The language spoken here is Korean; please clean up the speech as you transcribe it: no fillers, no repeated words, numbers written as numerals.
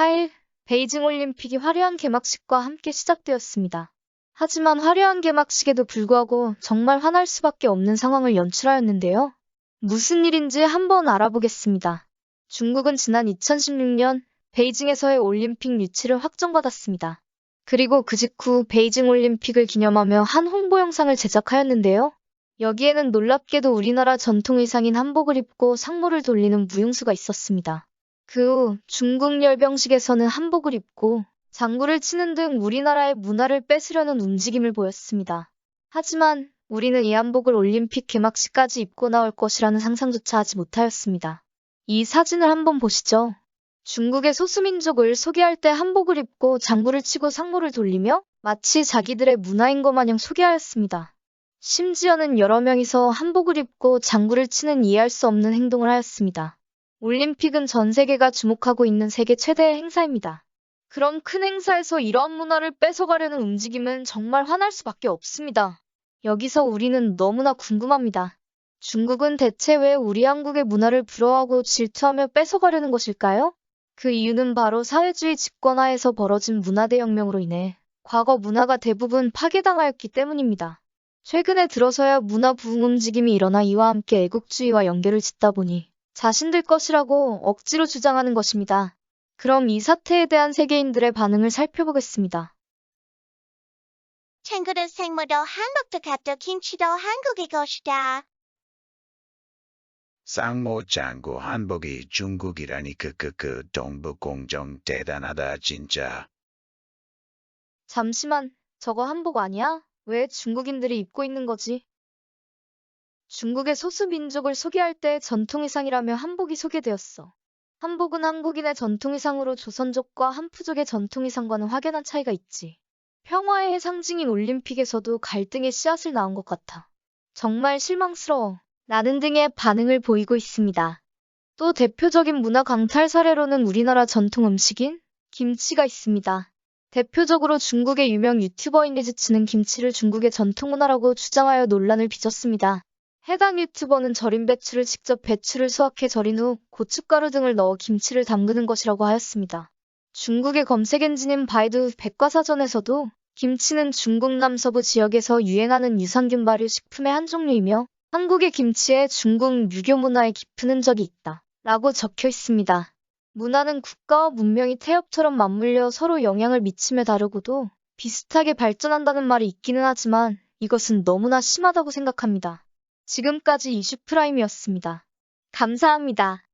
4일, 베이징 올림픽이 화려한 개막식과 함께 시작되었습니다. 하지만 화려한 개막식에도 불구하고 정말 화날 수밖에 없는 상황을 연출하였는데요. 무슨 일인지 한번 알아보겠습니다. 중국은 지난 2016년 베이징에서의 올림픽 유치를 확정받았습니다. 그리고 그 직후 베이징 올림픽을 기념하며 한 홍보 영상을 제작하였는데요. 여기에는 놀랍게도 우리나라 전통 의상인 한복을 입고 상무를 돌리는 무용수가 있었습니다. 그 후 중국 열병식에서는 한복을 입고 장구를 치는 등 우리나라의 문화를 뺏으려는 움직임을 보였습니다. 하지만 우리는 이 한복을 올림픽 개막식까지 입고 나올 것이라는 상상조차 하지 못하였습니다. 이 사진을 한번 보시죠. 중국의 소수민족을 소개할 때 한복을 입고 장구를 치고 상무를 돌리며 마치 자기들의 문화인 것 마냥 소개하였습니다. 심지어는 여러 명이서 한복을 입고 장구를 치는 이해할 수 없는 행동을 하였습니다. 올림픽은 전 세계가 주목하고 있는 세계 최대의 행사입니다. 그럼 큰 행사에서 이러한 문화를 뺏어가려는 움직임은 정말 화날 수밖에 없습니다. 여기서 우리는 너무나 궁금합니다. 중국은 대체 왜 우리 한국의 문화를 부러워하고 질투하며 뺏어가려는 것일까요? 그 이유는 바로 사회주의 집권하에서 벌어진 문화대혁명으로 인해 과거 문화가 대부분 파괴당하였기 때문입니다. 최근에 들어서야 문화 부흥 움직임이 일어나 이와 함께 애국주의와 연결을 짓다 보니 자신들 것이라고 억지로 주장하는 것입니다. 그럼 이 사태에 대한 세계인들의 반응을 살펴보겠습니다. 친구들 생물도 한국도 같고 김치도 한국의 것이다. 상모 장구 한복이 중국이라니 동북공정 대단하다 진짜. 잠시만, 저거 한복 아니야? 왜 중국인들이 입고 있는 거지? 중국의 소수민족을 소개할 때 전통의상이라며 한복이 소개되었어. 한복은 한국인의 전통의상으로 조선족과 한푸족의 전통의상과는 확연한 차이가 있지. 평화의 상징인 올림픽에서도 갈등의 씨앗을 낳은 것 같아. 정말 실망스러워. 라는 등의 반응을 보이고 있습니다. 또 대표적인 문화 강탈 사례로는 우리나라 전통 음식인 김치가 있습니다. 대표적으로 중국의 유명 유튜버인 리즈츠는 김치를 중국의 전통 문화라고 주장하여 논란을 빚었습니다. 해당 유튜버는 절인 배추를 직접 배추를 수확해 절인 후 고춧가루 등을 넣어 김치를 담그는 것이라고 하였습니다. 중국의 검색 엔진인 바이두 백과사전에서도 김치는 중국 남서부 지역에서 유행하는 유산균 발효 식품의 한 종류이며 한국의 김치에 중국 유교 문화의 깊은 흔적이 있다 라고 적혀 있습니다. 문화는 국가와 문명이 태엽처럼 맞물려 서로 영향을 미치며 다르고도 비슷하게 발전한다는 말이 있기는 하지만 이것은 너무나 심하다고 생각합니다. 지금까지 이슈프라임이었습니다. 감사합니다.